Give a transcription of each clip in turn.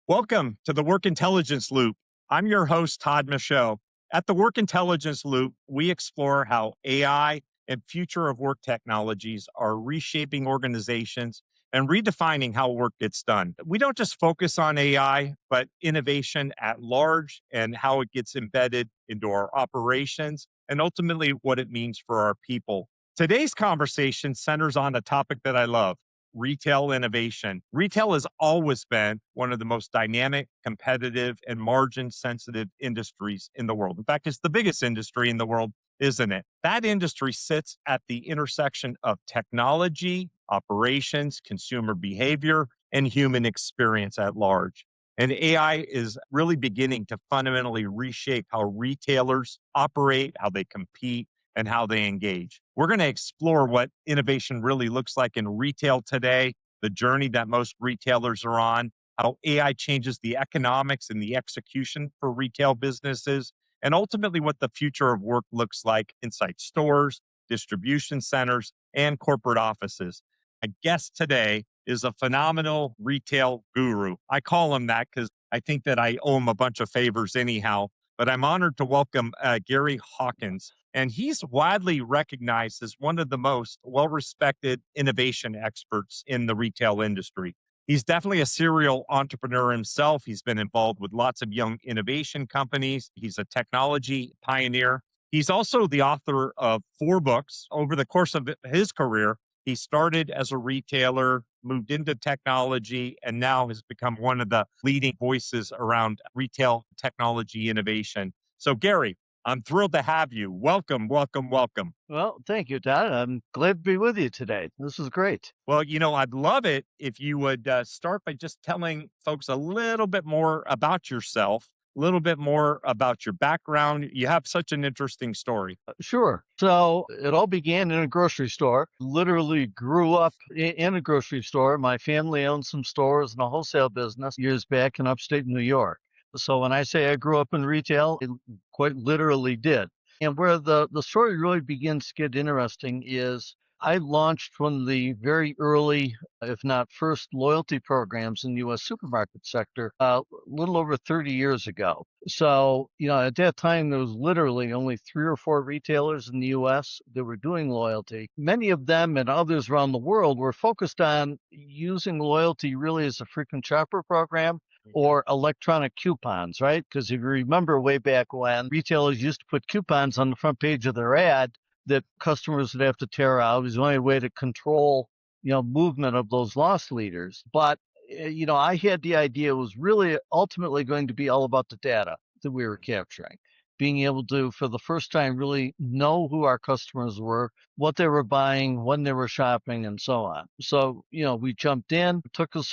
Welcome to the Work Intelligence Loop. I'm your host, Todd Michaud. At the Work Intelligence Loop, we explore how AI and future of work technologies are reshaping organizations and redefining how work gets done. We don't just focus on AI, but innovation at large and how it gets embedded into our operations and ultimately what it means for our people. Today's conversation centers on a topic that I love: retail innovation. Retail has always been one of the most dynamic, competitive, and margin sensitive industries in the world. In fact, it's the biggest industry in the world, isn't it? That industry sits at the intersection of technology, operations, consumer behavior, and human experience at large. And AI is really beginning to fundamentally reshape how retailers operate, how they compete, and how they engage. We're going to explore what innovation really looks like in retail today, the journey that most retailers are on, how AI changes the economics and the execution for retail businesses, and ultimately what the future of work looks like inside stores, distribution centers, and corporate offices. A guest today is a phenomenal retail guru. I call him that because I think that I owe him a bunch of favors anyhow, but I'm honored to welcome Gary Hawkins. And he's widely recognized as one of the most well respected innovation experts in the retail industry. He's definitely a serial entrepreneur himself. He's been involved with lots of young innovation companies. He's a technology pioneer. He's also the author of 4 books. Over the course of his career, he started as a retailer, moved into technology, and now has become one of the leading voices around retail technology innovation. So, Gary, I'm thrilled to have you. Welcome, welcome, welcome. Well, thank you, Todd. I'm glad to be with you today. This is great. Well, I'd love it if you would start by just telling folks a little bit more about yourself, a little bit more about your background. You have such an interesting story. Sure. So it all began in a grocery store. Literally grew up in a grocery store. My family owned some stores and a wholesale business years back in upstate New York. So when I say I grew up in retail, it quite literally did. And where the story really begins to get interesting is I launched one of the very early, if not first, loyalty programs in the U.S. supermarket sector a little over 30 years ago. So, at that time, there was literally only 3 or 4 retailers in the US that were doing loyalty. Many of them and others around the world were focused on using loyalty really as a frequent shopper program or electronic coupons, right? Because if you remember way back when retailers used to put coupons on the front page of their ad that customers would have to tear out, it was the only way to control, movement of those loss leaders. But I had the idea it was really ultimately going to be all about the data that we were capturing, being able to, for the first time, really know who our customers were, what they were buying, when they were shopping, and so on. So, we jumped in.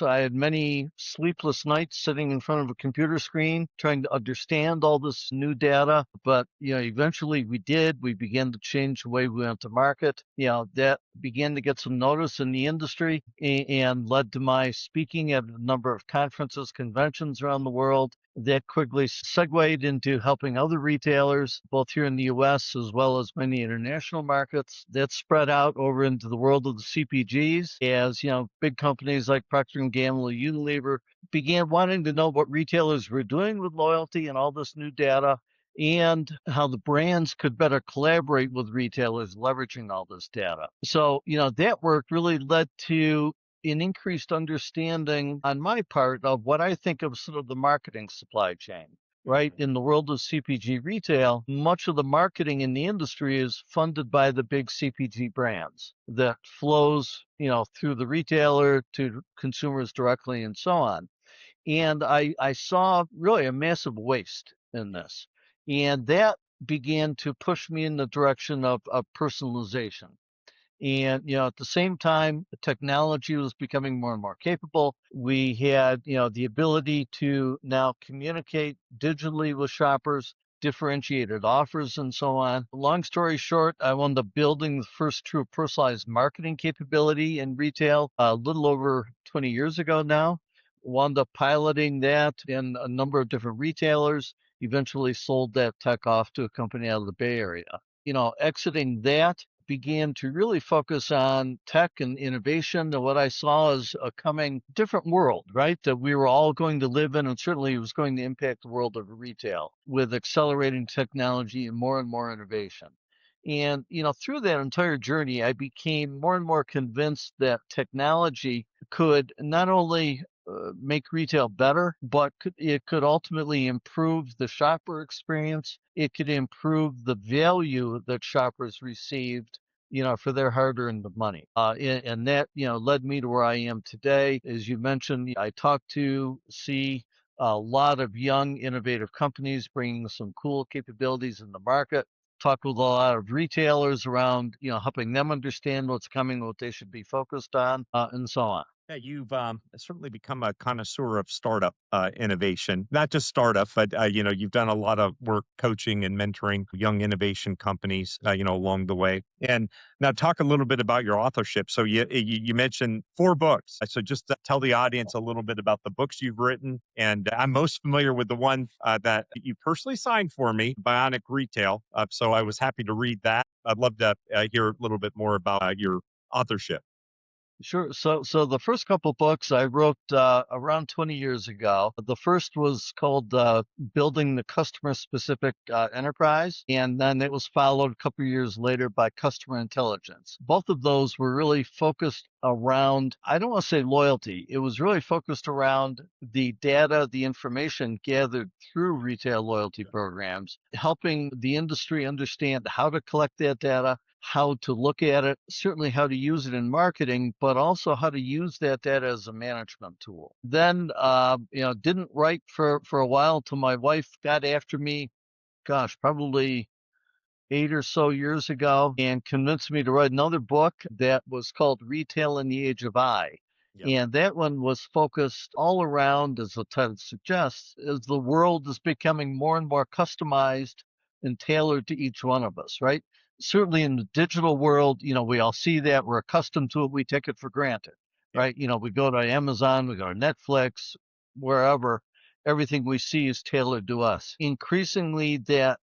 I had many sleepless nights sitting in front of a computer screen trying to understand all this new data. But, eventually we did. We began to change the way we went to market. That began to get some notice in the industry and led to my speaking at a number of conferences, conventions around the world. That quickly segued into helping other retailers, both here in the US as well as many international markets. That spread out over into the world of the CPGs as, big companies like Procter & Gamble, Unilever began wanting to know what retailers were doing with loyalty and all this new data and how the brands could better collaborate with retailers leveraging all this data. So, that work really led to an increased understanding on my part of what I think of sort of the marketing supply chain, right? In the world of CPG retail, much of the marketing in the industry is funded by the big CPG brands that flows, through the retailer to consumers directly and so on. And I saw really a massive waste in this. And that began to push me in the direction of personalization. And, at the same time, the technology was becoming more and more capable. We had, the ability to now communicate digitally with shoppers, differentiated offers, and so on. Long story short, I wound up building the first true personalized marketing capability in retail a little over 20 years ago now. Wound up piloting that in a number of different retailers, eventually sold that tech off to a company out of the Bay Area. Exiting that, began to really focus on tech and innovation and what I saw as a coming different world, right? That we were all going to live in, and certainly it was going to impact the world of retail with accelerating technology and more innovation. And, through that entire journey, I became more and more convinced that technology could not only make retail better, but it could ultimately improve the shopper experience. It could improve the value that shoppers received, for their hard-earned money. And that, led me to where I am today. As you mentioned, I see a lot of young, innovative companies bringing some cool capabilities in the market. Talk with a lot of retailers around, helping them understand what's coming, what they should be focused on, and so on. Yeah, you've certainly become a connoisseur of startup innovation. Not just startup, but you've done a lot of work coaching and mentoring young innovation companies, along the way. And now, talk a little bit about your authorship. So you mentioned 4 books. So just tell the audience a little bit about the books you've written. And I'm most familiar with the one that you personally signed for me, Bionic Retail. So I was happy to read that. I'd love to hear a little bit more about your authorship. Sure. So the first couple books I wrote around 20 years ago. The first was called Building the Customer Specific Enterprise, and then it was followed a couple years later by Customer Intelligence. Both of those were really focused around, I don't want to say loyalty, it was really focused around the data, the information gathered through retail loyalty programs, helping the industry understand how to collect that data, how to look at it, certainly how to use it in marketing, but also how to use that data as a management tool. Then, didn't write for a while till my wife got after me, gosh, probably 8 or so years ago, and convinced me to write another book that was called Retail in the Age of I. Yep. And that one was focused all around, as the title suggests, as the world is becoming more and more customized and tailored to each one of us, right? Certainly in the digital world, we all see that. We're accustomed to it. We take it for granted, Yep. right? We go to Amazon, we go to Netflix, wherever. Everything we see is tailored to us. Increasingly, that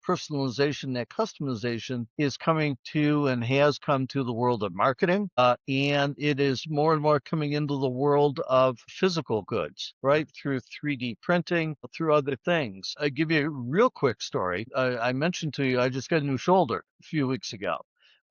personalization, that customization is coming to and has come to the world of marketing. And it is more and more coming into the world of physical goods, right? Through 3D printing, through other things. I give you a real quick story. I mentioned to you, I just got a new shoulder a few weeks ago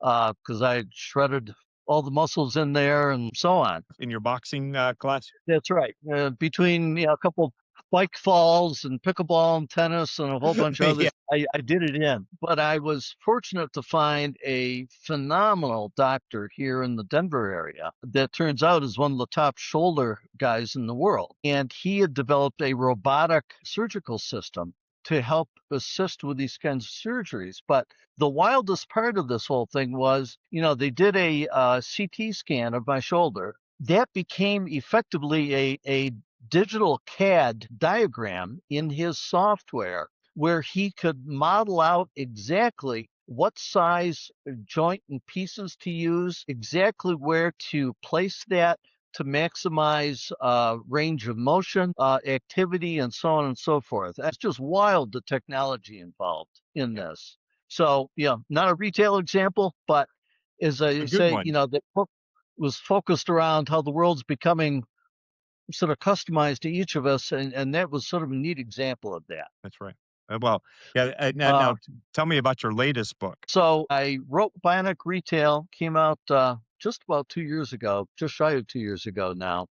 because I shredded all the muscles in there and so on. In your boxing class. That's right. Between a couple bike falls and pickleball and tennis and a whole bunch of Yeah. others, I did it in. But I was fortunate to find a phenomenal doctor here in the Denver area that turns out is one of the top shoulder guys in the world. And he had developed a robotic surgical system to help assist with these kinds of surgeries. But the wildest part of this whole thing was, they did a CT scan of my shoulder that became effectively a digital CAD diagram in his software where he could model out exactly what size joint and pieces to use, exactly where to place that to maximize range of motion, activity, and so on and so forth. That's just wild, the technology involved in Yep. this. So, not a retail example, but as I A good say, one. the book was focused around how the world's becoming sort of customized to each of us, and that was sort of a neat example of that. That's right. Well, yeah. Now, Uh, tell me about your latest book. so I wrote Bionic Retail, came out just about 2 years ago, just shy of 2 years ago now.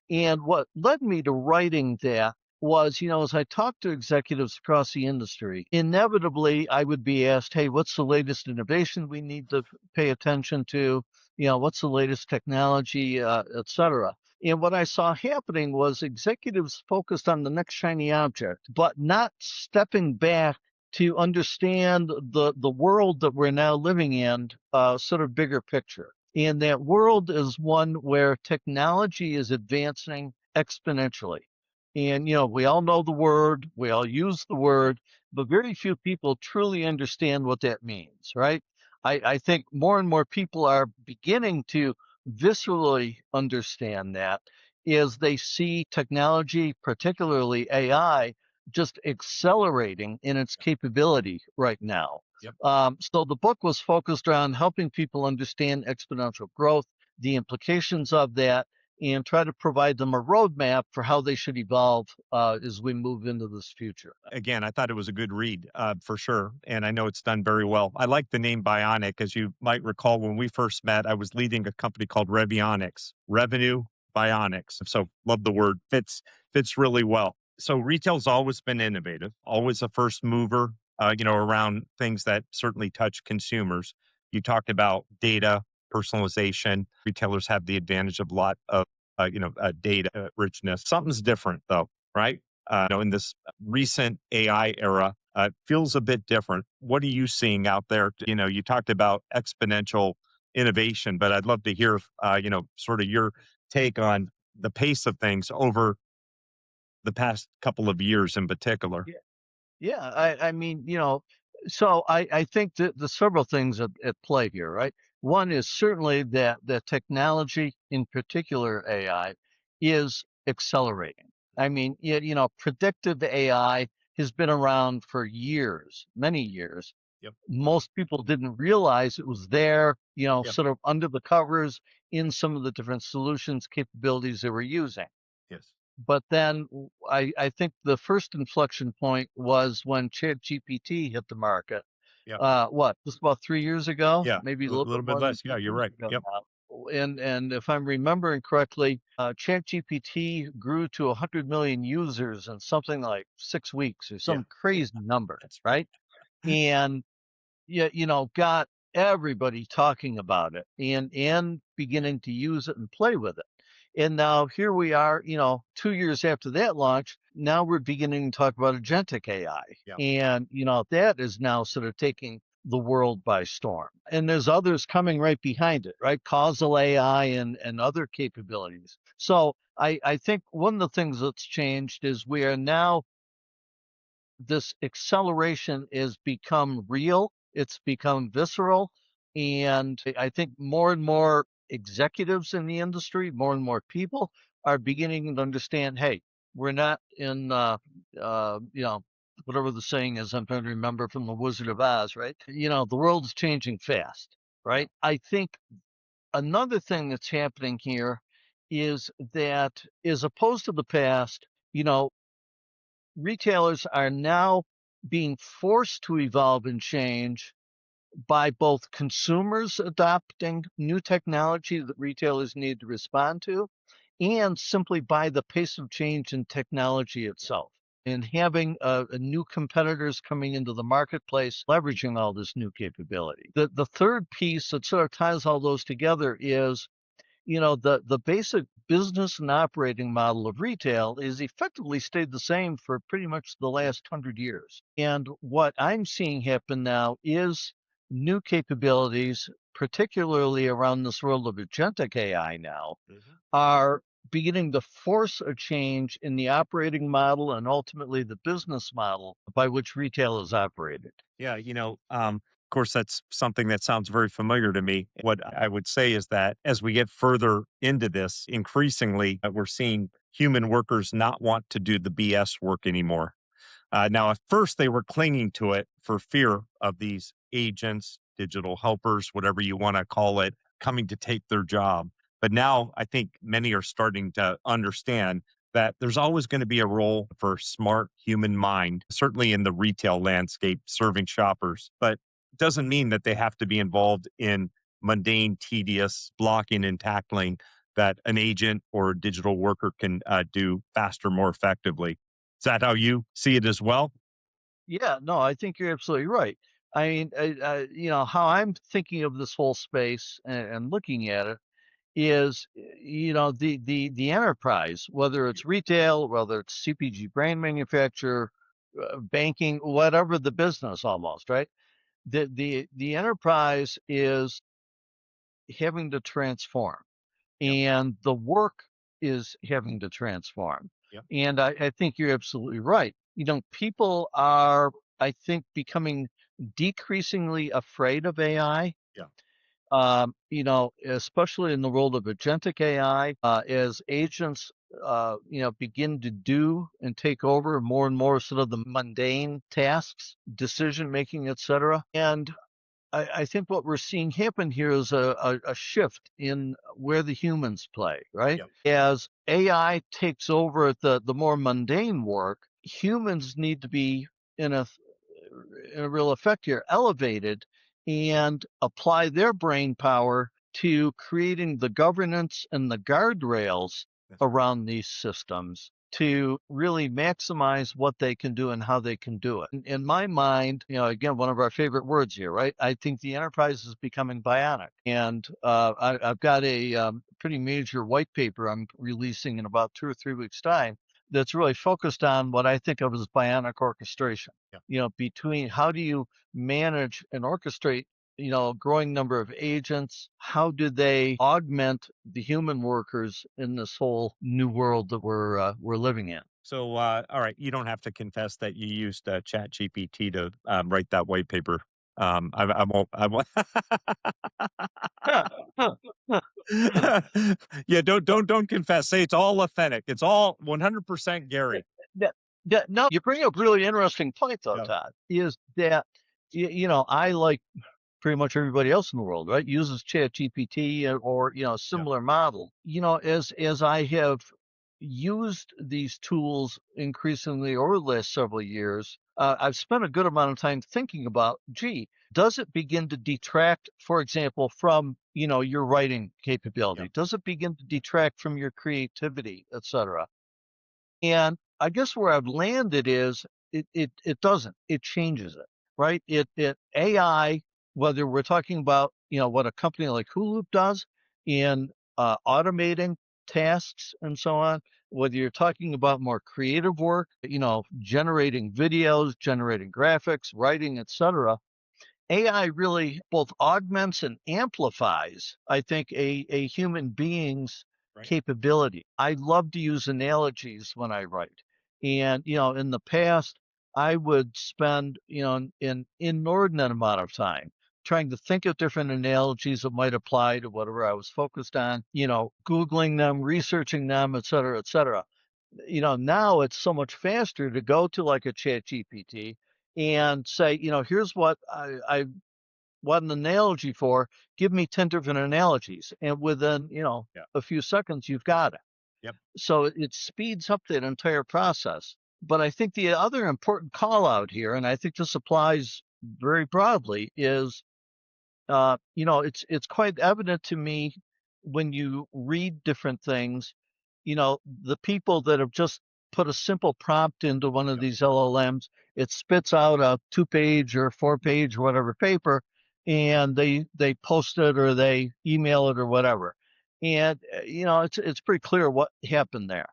And what led me to writing that was, as I talked to executives across the industry, inevitably I would be asked, hey, what's the latest innovation we need to pay attention to? What's the latest technology, et cetera. And what I saw happening was executives focused on the next shiny object, but not stepping back to understand the world that we're now living in, sort of bigger picture. And that world is one where technology is advancing exponentially. And, we all know the word, we all use the word, but very few people truly understand what that means, right? I think more and more people are beginning to viscerally understand that as they see technology, particularly AI, just accelerating in its capability right now. Yep. So the book was focused on helping people understand exponential growth, the implications of that, and try to provide them a roadmap for how they should evolve as we move into this future. Again, I thought it was a good read, for sure, and I know it's done very well. I like the name Bionic, as you might recall when we first met, I was leading a company called Revionics, Revenue Bionics. So love the word, fits really well. So retail's always been innovative, always a first mover, around things that certainly touch consumers. You talked about data, personalization. Retailers have the advantage of a lot of, data richness. Something's different though, right? In this recent AI era, feels a bit different. What are you seeing out there? You talked about exponential innovation, but I'd love to hear, sort of your take on the pace of things over the past couple of years in particular. Yeah, I mean, so I think that the several things at play here, right? One is certainly that the technology, in particular AI, is accelerating. I mean, predictive AI has been around for years, many years. Yep. Most people didn't realize it was there, Yep. sort of under the covers in some of the different solutions capabilities they were using. Yes. But then I think the first inflection point was when ChatGPT hit the market. Yep. What, just about 3 years ago? Yeah. Maybe a A little bit little bit more than less. 3 Yeah, you're years right. ago Yep. now. And if I'm remembering correctly, ChatGPT grew to 100 million users in something like 6 weeks or Yeah. some crazy number, That's right? And got everybody talking about it and beginning to use it and play with it. And now here we are, 2 years after that launch. Now we're beginning to talk about agentic AI. yeah. And, that is now sort of taking the world by storm. And there's others coming right behind it, right? Causal AI and other capabilities. So I think one of the things that's changed is we are now this acceleration is become real, it's become visceral. And I think more and more executives in the industry, more and more people are beginning to understand, hey, we're not in, whatever the saying is, I'm trying to remember from The Wizard of Oz, right? The world is changing fast, Yeah. right? I think another thing that's happening here is that as opposed to the past, you know, retailers are now being forced to evolve and change by both consumers adopting new technology that retailers need to respond to, and simply by the pace of change in technology itself. And having new competitors coming into the marketplace, leveraging all this new capability. The third piece that sort of ties all those together is the basic business and operating model of retail is effectively stayed the same for pretty much the last 100 years. And what I'm seeing happen now is new capabilities, particularly around this world of agentic AI now, Mhm. are beginning to force a change in the operating model and ultimately the business model by which retail is operated. Yeah, of course, that's something that sounds very familiar to me. What I would say is that as we get further into this, increasingly, we're seeing human workers not want to do the BS work anymore. Now, at first, they were clinging to it for fear of these agents, digital helpers, whatever you want to call it, coming to take their job. But now I think many are starting to understand that there's always going to be a role for smart human mind, certainly in the retail landscape, serving shoppers. But it doesn't mean that they have to be involved in mundane, tedious blocking and tackling that an agent or a digital worker can do faster, more effectively. Is that how you see it as well? Yeah, no, I think you're absolutely right. I mean, how I'm thinking of this whole space and looking at it is, the enterprise, whether it's retail, whether it's CPG brand manufacturer, banking, whatever the business, almost right. The enterprise is having to transform, Yep. and the work is having to transform. Yep. And I think you're absolutely right. People are, I think, becoming decreasingly afraid of AI. Yeah. Especially in the world of agentic AI, as agents. begin to do and take over more and more sort of the mundane tasks, decision making, et cetera. And I think what we're seeing happen here is a shift in where the humans play, right? Yep. As AI takes over the more mundane work, humans need to be in a in a real effect here, elevated and apply their brain power to creating the governance and the guardrails That's right. around these systems to really maximize what they can do and how they can do it. In my mind, again, one of our favorite words here, right? I think the enterprise is becoming bionic. And I've got a pretty major white paper I'm releasing in about 2 or 3 weeks' time that's really focused on what I think of as bionic orchestration. Yeah. Between how do you manage and orchestrate a growing number of agents, how do they augment the human workers in this whole new world that we're living in? So, all right, you don't have to confess that you used Chat GPT to write that white paper. I won't. I won't. Yeah, don't confess. Say it's all authentic. It's all 100% Gary. That, no, you bring up a really interesting point though, Yeah, Todd, is that I like pretty much everybody else in the world, right, uses ChatGPT or yeah, similar model. As I have used these tools increasingly over the last several years, I've spent a good amount of time thinking about, gee, does it begin to detract, for example, from your writing yeah, capability? Does it begin to detract from your creativity, et cetera? And I guess where I've landed is it doesn't. It changes it, right? It AI, whether we're talking about what a company like Hulu does in automating tasks and so on, whether you're talking about more creative work, generating videos, generating graphics, writing, etc. AI really both augments and amplifies, I think, a human being's right. capability. I love to use analogies when I write. And, in the past, I would spend, an inordinate amount of time trying to think of different analogies that might apply to whatever I was focused on, Googling them, researching them, et cetera, et cetera. Now it's so much faster to go to like a chat GPT and say, here's what I want an analogy for. Give me 10 different analogies. And within, Yeah, a few seconds, you've got it. yep, So it speeds up that entire process. But I think the other important call out here, and I think this applies very broadly, is it's quite evident to me when you read different things, the people that have just put a simple prompt into one of yep, these LLMs, it spits out a 2-page or 4-page or whatever paper, and they post it or they email it or whatever. And it's pretty clear what happened there.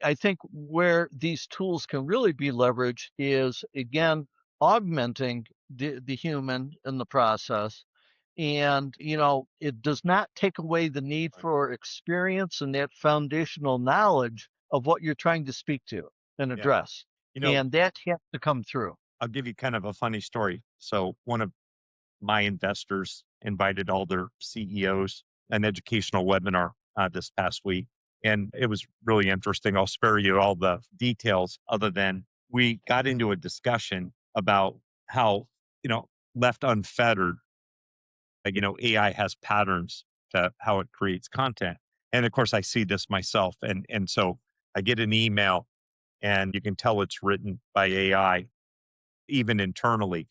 I think where these tools can really be leveraged is, again, augmenting the human in the process. And, it does not take away the need right. for experience and that foundational knowledge of what you're trying to speak to and Yeah. address. You know, And that has to come through. I'll give you kind of a funny story. So, one of my investors invited all their CEOs an educational webinar this past week. And it was really interesting. I'll spare you all the details other than we got into a discussion about how, you know, left unfettered, AI has patterns to how it creates content. And of course, I see this myself. And so I get an email and you can tell it's written by AI, even internally.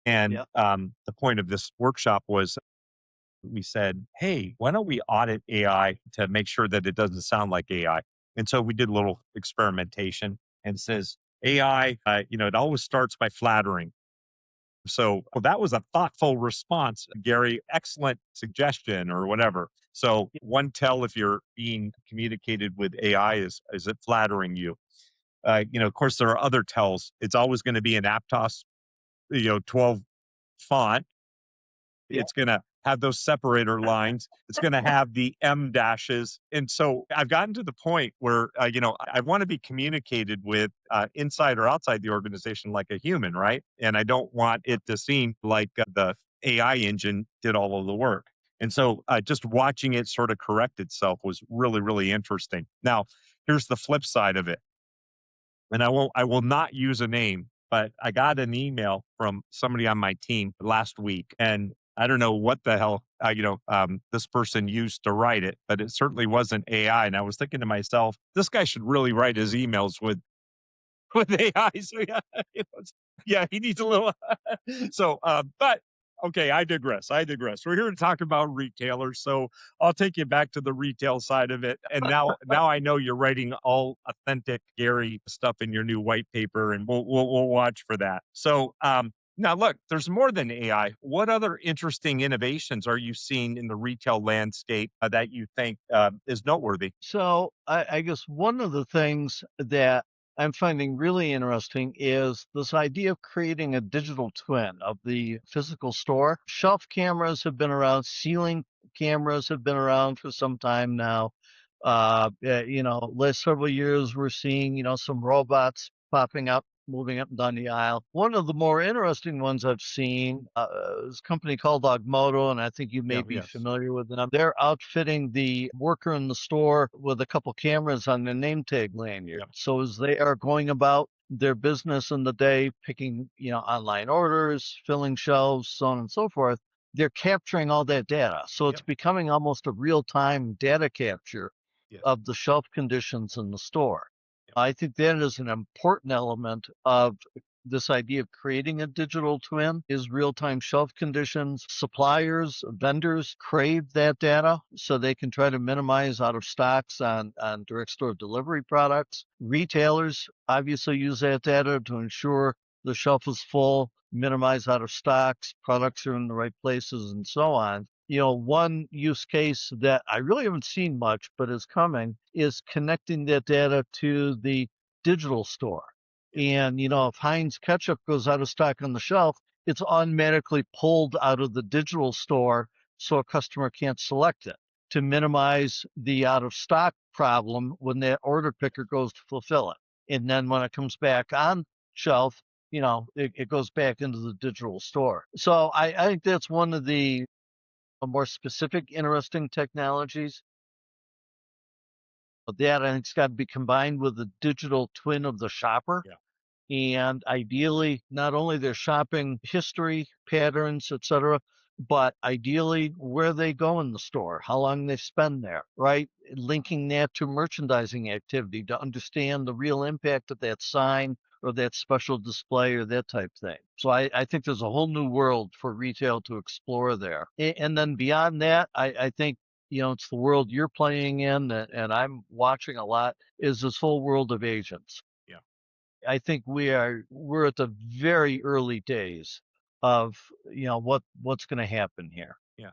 And Yeah. the point of this workshop was we said, hey, why don't we audit AI to make sure that it doesn't sound like AI? And so we did a little experimentation and says, AI, it always starts by flattering. So well, that was a thoughtful response, Gary. Excellent suggestion or whatever. So one tell if you're being communicated with AI is it flattering you? Of course, there are other tells. It's always going to be an Aptos, 12 font. Yeah. It's gonna have those separator lines. It's gonna have the M dashes. And so I've gotten to the point where, I want to be communicated with inside or outside the organization like a human, right? And I don't want it to seem like the AI engine did all of the work. And so just watching it sort of correct itself was really, really interesting. Now, here's the flip side of it. And I will not use a name, but I got an email from somebody on my team last week, and I don't know what the hell this person used to write it, but it certainly wasn't AI. And I was thinking to myself, this guy should really write his emails with AI. So yeah, yeah, he needs a little. But okay, I digress. I digress. We're here to talk about retailers, so I'll take you back to the retail side of it. And now I know you're writing all authentic Gary stuff in your new white paper, and we'll watch for that. So now look, there's more than AI. What other interesting innovations are you seeing in the retail landscape that you think is noteworthy? So I guess one of the things that I'm finding really interesting is this idea of creating a digital twin of the physical store. Shelf cameras have been around, ceiling cameras have been around for some time now. Last several years we're seeing, some robots popping up, moving up and down the aisle. One of the more interesting ones I've seen is a company called Ogmoto, and I think you may Yeah. be Yes. familiar with them. They're outfitting the worker in the store with a couple cameras on their name tag lanyard. Yep. So as they are going about their business in the day, picking, online orders, filling shelves, so on and so forth, they're capturing all that data. So it's Yep. becoming almost a real-time data capture Yes. of the shelf conditions in the store. Yep. I think that is an important element of this idea of creating a digital twin is real-time shelf conditions. Suppliers, vendors crave that data so they can try to minimize out of stocks on direct store delivery products. Retailers obviously use that data to ensure the shelf is full, minimize out of stocks, products are in the right places, and so on. One use case that I really haven't seen much, but is coming, is connecting that data to the digital store. Yes. And, if Heinz ketchup goes out of stock on the shelf, it's automatically pulled out of the digital store so a customer can't select it to minimize the out of stock problem when that order picker goes to fulfill it. And then when it comes back on shelf, it goes back into the digital store. So I think that's one of the more specific, interesting technologies. But that I think's got to be combined with a digital twin of the shopper, Yeah. and ideally not only their shopping history, patterns, etc., but ideally where they go in the store, how long they spend there, right? Linking that to merchandising activity to understand the real impact of that sign or that special display or that type thing. So I think there's a whole new world for retail to explore there. And then beyond that, I think it's the world you're playing in and I'm watching a lot is this whole world of agents. Yeah. I think we're at the very early days of what's going to happen here. Yeah.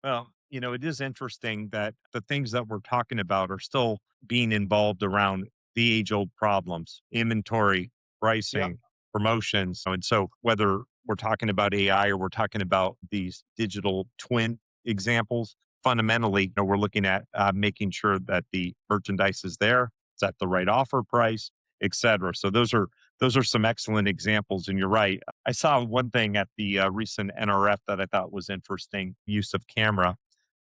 Well, it is interesting that the things that we're talking about are still being involved around the age old problems, inventory, Yep. pricing, promotions. And so, whether we're talking about AI or we're talking about these digital twin examples, fundamentally, we're looking at making sure that the merchandise is there, it's at the right offer price, et cetera. So, those are some excellent examples. And you're right. I saw one thing at the recent NRF that I thought was interesting use of camera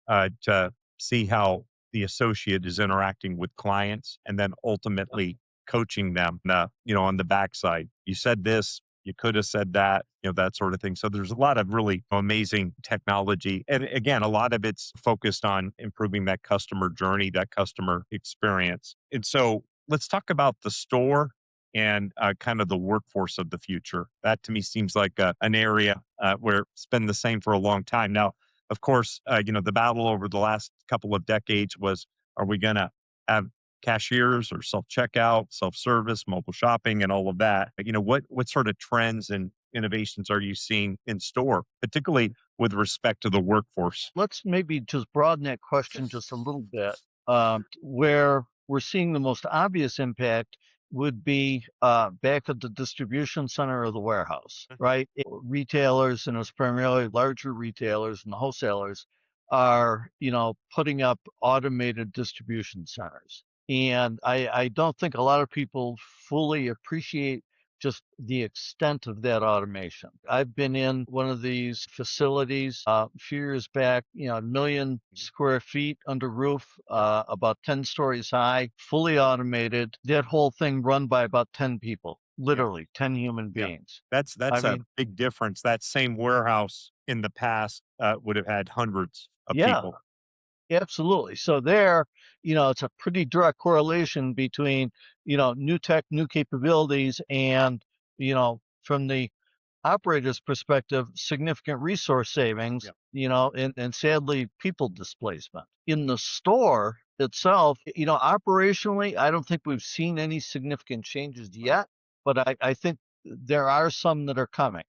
to see how the associate is interacting with clients and then ultimately coaching them, on the backside. You said this, you could have said that, that sort of thing. So there's a lot of really amazing technology. And again, a lot of it's focused on improving that customer journey, that customer experience. And so let's talk about the store and kind of the workforce of the future. That to me seems like an area where it's been the same for a long time. Now, of course, the battle over the last couple of decades was, are we going to have cashiers or self checkout, self service, mobile shopping, and all of that? What sort of trends and innovations are you seeing in store, particularly with respect to the workforce? Let's maybe just broaden that question just a little bit. Where we're seeing the most obvious impact would be back at the distribution center or the warehouse, Mhm. right? Retailers, and it's primarily larger retailers and the wholesalers are, putting up automated distribution centers. And I don't think a lot of people fully appreciate just the extent of that automation. I've been in one of these facilities a few years back, 1 million square feet under roof, about 10 stories high, fully automated. That whole thing run by about 10 people, Yeah. literally 10 human Yeah. beings. I That's a mean, big difference. That same warehouse in the past would have had hundreds of yeah, people. absolutely. So there, it's a pretty direct correlation between, new tech, new capabilities, and, from the operator's perspective, significant resource savings, Yeah. and sadly, people displacement. In the store itself, operationally, I don't think we've seen any significant changes Right. yet, but I think there are some that are coming.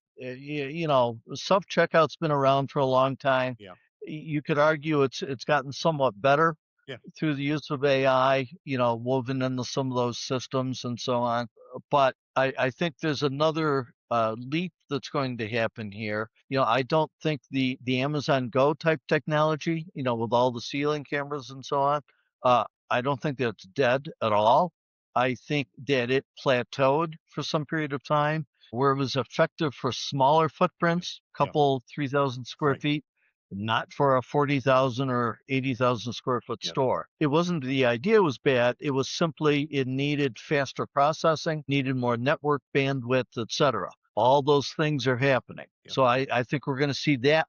Self checkout's been around for a long time. Yeah. You could argue it's gotten somewhat better Yeah. through the use of AI, woven into some of those systems and so on. But I think there's another leap that's going to happen here. I don't think the Amazon Go type technology, with all the ceiling cameras and so on, I don't think that's dead at all. I think that it plateaued for some period of time where it was effective for smaller footprints, Yeah. couple 3,000 square Right. feet, not for a 40,000 or 80,000 square foot Yeah. store. It wasn't the idea was bad. It was simply it needed faster processing, needed more network bandwidth, etc. All those things are happening. Yeah. So I think we're going to see that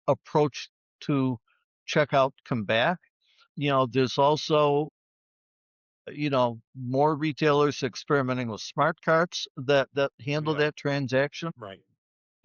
approach to checkout come back. There's also, more retailers experimenting with smart carts that handle Yeah. that transaction. Right.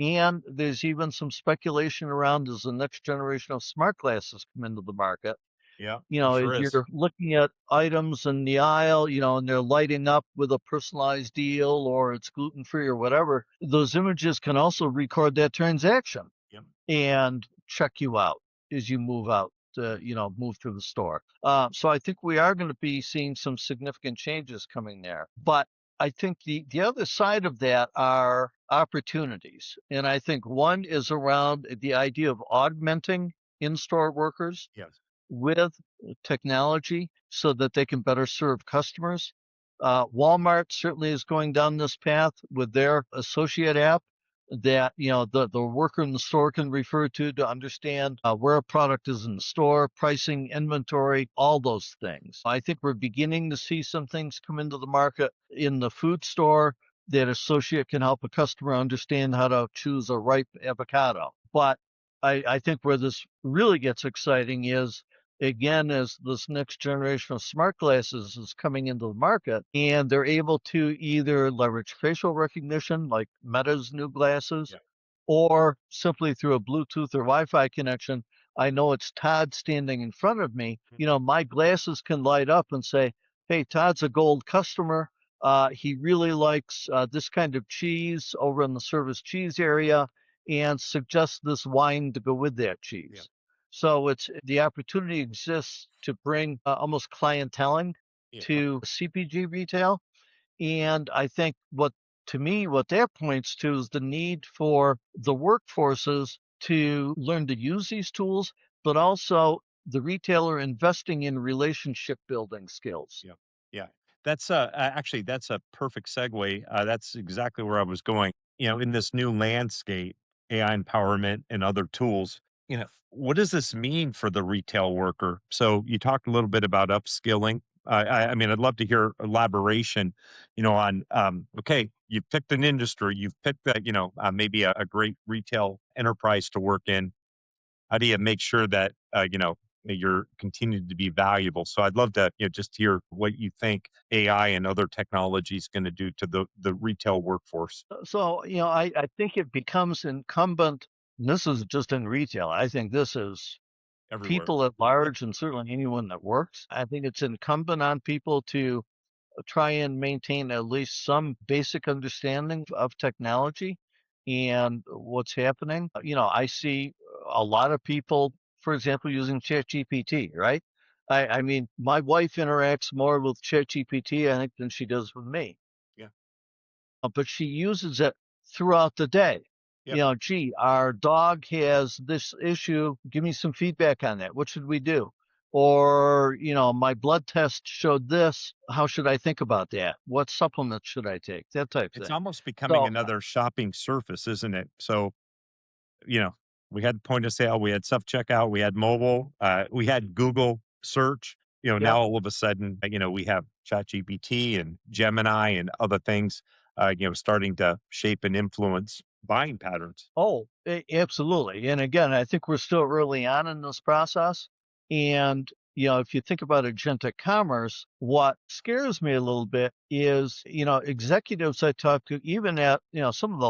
And there's even some speculation around as the next generation of smart glasses come into the market. Yeah. There sure If is. you're looking at items in the aisle, and they're lighting up with a personalized deal or it's gluten free or whatever, those images can also record that transaction Yeah. and check you out as you move out, move through the store. So I think we are going to be seeing some significant changes coming there. But I think the other side of that are opportunities. And I think one is around the idea of augmenting in-store workers Yes. with technology so that they can better serve customers. Walmart certainly is going down this path with their associate app that the worker in the store can refer to understand where a product is in the store, pricing, inventory, all those things. I think we're beginning to see some things come into the market in the food store that associate can help a customer understand how to choose a ripe avocado. But I think where this really gets exciting is again as this next generation of smart glasses is coming into the market and they're able to either leverage facial recognition like Meta's new glasses Yeah. or simply through a Bluetooth or Wi-Fi connection. I know it's Todd standing in front of me. My glasses can light up and say, hey, Todd's a gold customer. He really likes this kind of cheese over in the service cheese area and suggest this wine to go with that Yeah. cheese. So it's the opportunity exists to bring almost clienteling Yeah. to CPG retail. And I think to me, what that points to is the need for the workforces to learn to use these tools, but also the retailer investing in relationship building skills. Yeah. Yeah. That's actually that's a perfect segue. That's exactly where I was going. In this new landscape, AI empowerment and other tools, what does this mean for the retail worker? So you talked a little bit about upskilling. I mean, I'd love to hear elaboration, on okay, you've picked an industry, you've picked that, maybe a great retail enterprise to work in. How do you make sure that, you're continuing to be valuable? So I'd love to, just hear what you think AI and other technologies going to do to the retail workforce So, I think it becomes incumbent, and this is just in retail. I think this is everywhere. people at Yeah. large and certainly anyone that works. I think it's incumbent on people to try and maintain at least some basic understanding of technology and what's happening. I see a lot of people, for example, using ChatGPT, right? I mean, my wife interacts more with ChatGPT, I think, than she does with me, Yeah. but she uses it throughout the day. Yeah. Gee, our dog has this issue. Give me some feedback on that. What should we do? or, my blood test showed this. How should I think about that? What supplements should I take? That type It's thing. almost becoming So, another shopping surface, isn't it? So, you know, we had point of sale, we had self checkout, we had mobile, we had Google search. yep. Now all of a sudden, we have ChatGPT and Gemini and other things, starting to shape and influence buying patterns. Oh, absolutely. And again, I think we're still early on in this process. And, if you think about agentic commerce, what scares me a little bit is, executives I talk to, even at, some of the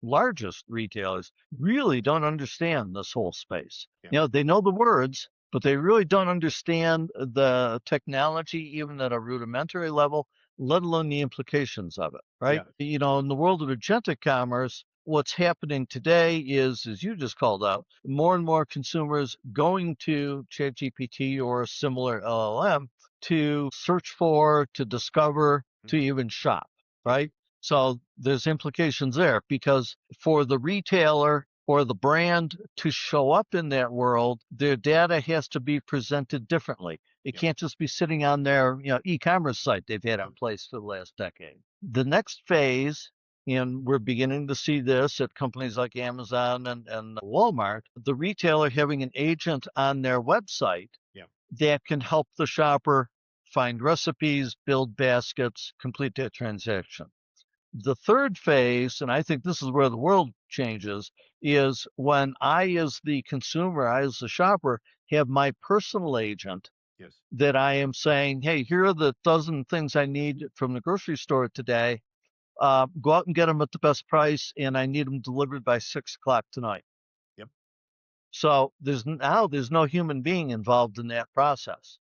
largest retailers, really don't understand this whole space. Yeah, They know the words, but they really don't understand the technology, even at a rudimentary level, let alone the implications of it, right? yeah, In the world of agentic commerce, what's happening today is, as you just called out, more and more consumers going to ChatGPT or a similar LLM to search for, to discover, mm, to even shop, yeah, right? So there's implications there because for the retailer or the brand to show up in that world, their data has to be presented differently. It yeah, can't just be sitting on their, e-commerce site they've had yeah, in place for the last decade. The next phase, and we're beginning to see this at companies like Amazon and Walmart, the retailer having an agent on their website yeah. that can help the shopper find recipes, build baskets, complete that transaction. The third phase, and I think this is where the world changes, is when I, as the consumer, I, as the shopper, have my personal agent Yes. that I am saying, hey, here are the dozen things I need from the grocery store today. Go out and get them at the best price, and I need them delivered by 6 o'clock tonight. Yep. So there's no human being involved in that process.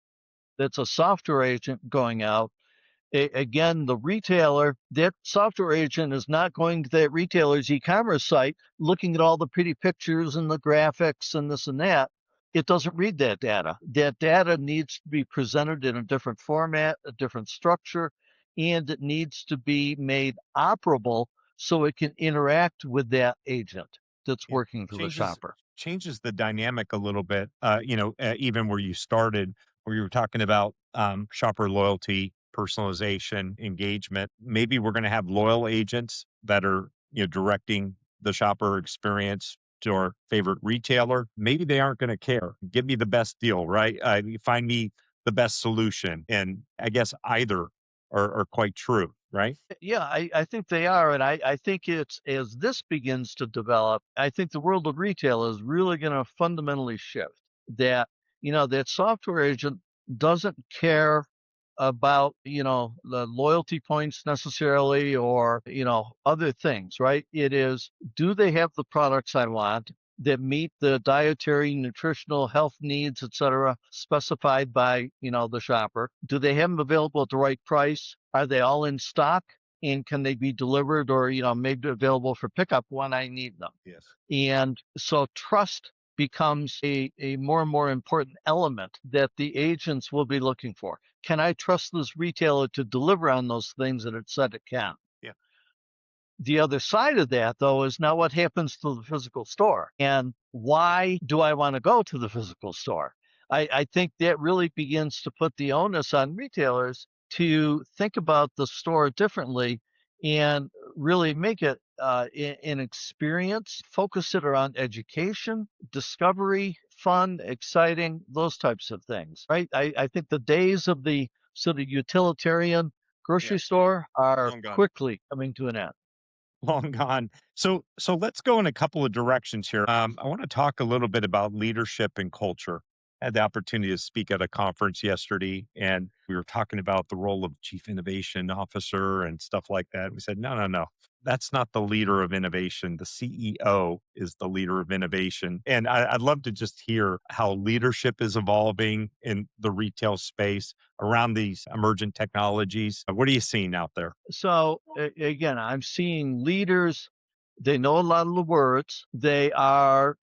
That's a software agent going out. Again, the retailer, that software agent is not going to that retailer's e-commerce site looking at all the pretty pictures and the graphics and this and that. It doesn't read that data. That data needs to be presented in a different format, a different structure, and it needs to be made operable so it can interact with that agent that's It working for the changes shopper. changes the dynamic a little bit. Even where you started, where you were talking about shopper loyalty, personalization, engagement. Maybe we're going to have loyal agents that are directing the shopper experience to our favorite retailer. Maybe they aren't going to care. Give me the best deal, right? You find me the best solution, and I guess either are quite true, right? Yeah, I think they are. And I think it's as this begins to develop, I think the world of retail is really going to fundamentally shift. That, that software agent doesn't care about, the loyalty points necessarily or, other things, right? It is, do they have the products I want that meet the dietary, nutritional, health needs, et cetera, specified by, the shopper? Do they have them available at the right price? Are they all in stock? And can they be delivered or made available for pickup when I need them? Yes. And so trust becomes a more and more important element that the agents will be looking for. Can I trust this retailer to deliver on those things that it said it can? Yeah. The other side of that, though, is now what happens to the physical store and why do I want to go to the physical store? I think that really begins to put the onus on retailers to think about the store differently and really make it an experience, focus it around education, discovery, fun, exciting, those types of things, right? I think the days of the sort of utilitarian Yeah. grocery store are Long gone. quickly coming to an end. Long gone. So let's go in a couple of directions here. I want to talk a little bit about leadership and culture. I had the opportunity to speak at a conference yesterday, and we were talking about the role of chief innovation officer and stuff like that. We said, no, no, no. That's not the leader of innovation. The CEO is the leader of innovation. And I'd love to just hear how leadership is evolving in the retail space around these emergent technologies. What are you seeing out there? So again, I'm seeing leaders, they know a lot of the words. They are,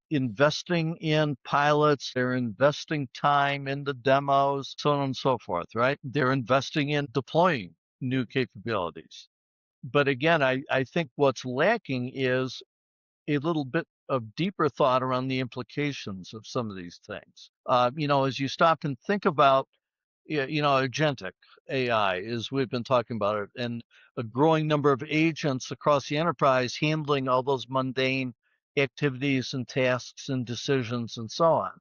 investing in pilots, they're investing time in the demos, so on and so forth, right? They're investing in deploying new capabilities. But again, I think what's lacking is a little bit of deeper thought around the implications of some of these things. As you stop and think about, agentic AI, as we've been talking about it, and a growing number of agents across the enterprise handling all those mundane activities and tasks and decisions and so on.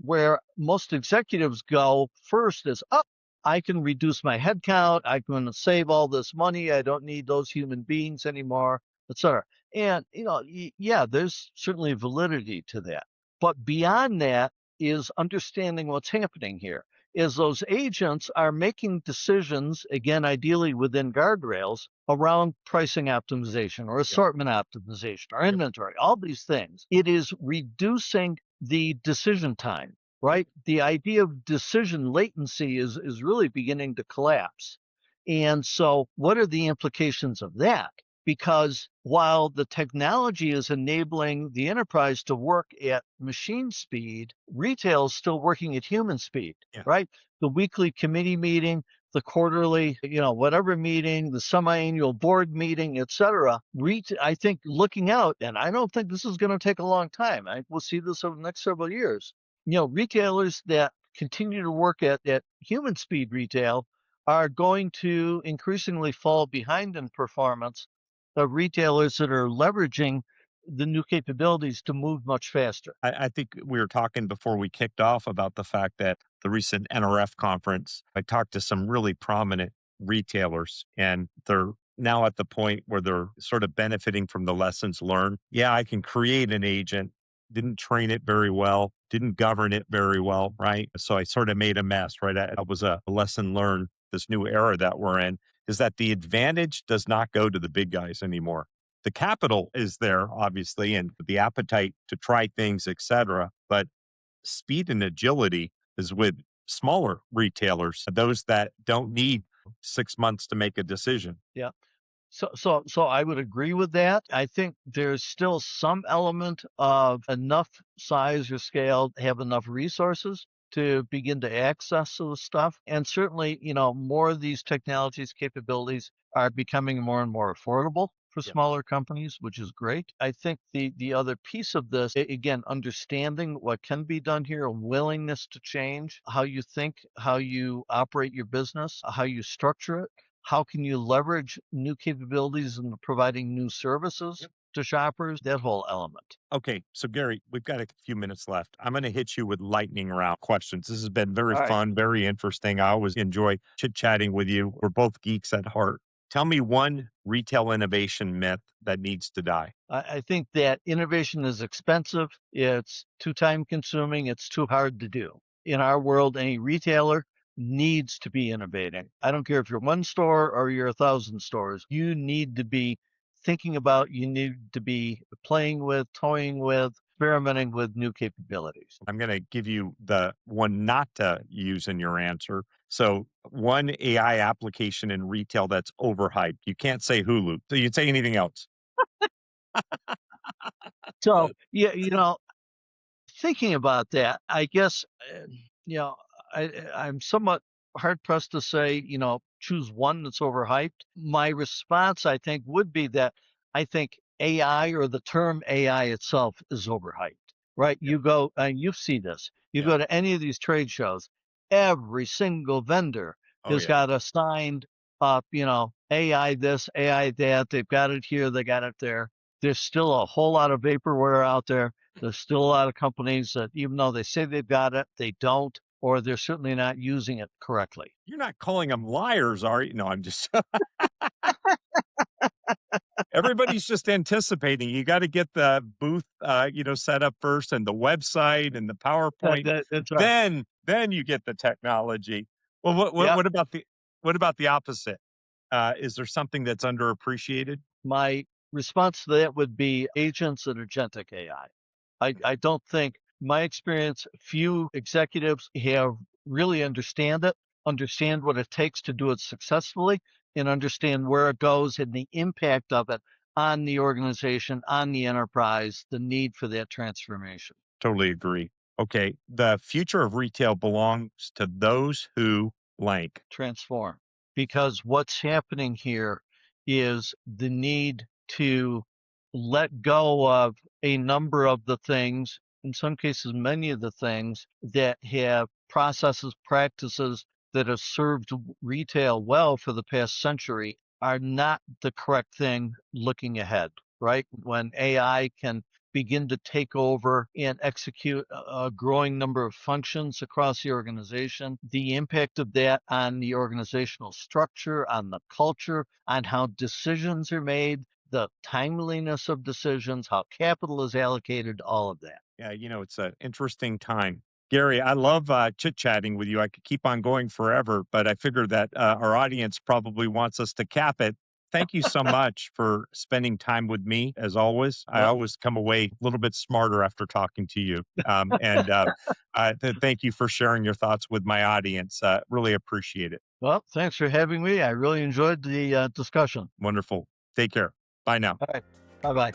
Where most executives go first is, oh, I can reduce my headcount. I can save all this money. I don't need those human beings anymore, et cetera. And, yeah, there's certainly validity to that. But beyond that is understanding what's happening here is those agents are making decisions, again, ideally within guardrails around pricing optimization or Yep. assortment optimization or Yep. inventory, all these things. It is reducing the decision time, right? The idea of decision latency is really beginning to collapse. And so, what are the implications of that? Because while the technology is enabling the enterprise to work at machine speed, retail is still working at human speed, Yeah. right? The weekly committee meeting, the quarterly, whatever meeting, the semi-annual board meeting, et cetera. I think looking out, and I don't think this is going to take a long time. We'll see this over the next several years. Retailers that continue to work at human speed retail are going to increasingly fall behind in performance of retailers that are leveraging the new capabilities to move much faster. I think we were talking before we kicked off about the fact that the recent NRF conference, I talked to some really prominent retailers, and they're now at the point where they're sort of benefiting from the lessons learned. Yeah, I can create an agent, didn't train it very well, didn't govern it very well, right? So I sort of made a mess, right? That was a lesson learned. This new era that we're in is that the advantage does not go to the big guys anymore. The capital is there, obviously, and the appetite to try things, et cetera. But speed and agility is with smaller retailers, those that don't need 6 months to make a decision. Yeah. So I would agree with that. I think there's still some element of enough size or scale, have enough resources to begin to access the stuff. And certainly, more of these technologies, capabilities are becoming more and more affordable for Yeah. smaller companies, which is great. I think the other piece of this, again, understanding what can be done here, a willingness to change how you think, how you operate your business, how you structure it, how can you leverage new capabilities and providing new services Yep. to shoppers? That whole element. Okay, so Gary, we've got a few minutes left. I'm going to hit you with lightning round questions. This has been very All right. fun, very interesting. I always enjoy chit chatting with you. We're both geeks at heart. Tell me one retail innovation myth that needs to die. I think that innovation is expensive. It's too time consuming. It's too hard to do. In our world, any retailer needs to be innovating. I don't care if you're one store or you're 1,000 stores. You need to be thinking about, you need to be playing with, toying with, experimenting with new capabilities. I'm going to give you the one not to use in your answer. So, one AI application in retail that's overhyped. You can't say Hulu. So, you can say anything else. So, yeah, thinking about that, I guess, you know, I'm somewhat hard pressed to say, choose one that's overhyped. My response, I think, would be that I think AI or the term AI itself is overhyped, right? Yeah. You go, and you see this, you Yeah. go to any of these trade shows, every single vendor Oh, has yeah. got a signed up, AI this, AI that. They've got it here, they got it there. There's still a whole lot of vaporware out there. There's still a lot of companies that, even though they say they've got it, they don't, or they're certainly not using it correctly. You're not calling them liars, are you? No, I'm just, everybody's just anticipating. You got to get the booth, set up first and the website and the PowerPoint. That's right. Then you get the technology. Well, Yeah. what about the opposite? Is there something that's underappreciated? My response to that would be agents and agentic AI. I don't think, my experience, few executives have really understand what it takes to do it successfully, and understand where it goes and the impact of it on the organization, on the enterprise, the need for that transformation. Totally agree. Okay. The future of retail belongs to those who blank. Transform. Because what's happening here is the need to let go of a number of the things, in some cases, many of the things that have processes, practices that have served retail well for the past century are not the correct thing looking ahead, right? When AI can begin to take over and execute a growing number of functions across the organization, the impact of that on the organizational structure, on the culture, on how decisions are made, the timeliness of decisions, how capital is allocated, all of that. Yeah, it's an interesting time. Gary, I love chit chatting with you. I could keep on going forever, but I figure that our audience probably wants us to cap it. Thank you so much for spending time with me, as always. I Well, always come away a little bit smarter after talking to you. Thank you for sharing your thoughts with my audience. Really appreciate it. well, thanks for having me. I really enjoyed the discussion. Wonderful. Take care. Bye now. All right. Bye bye.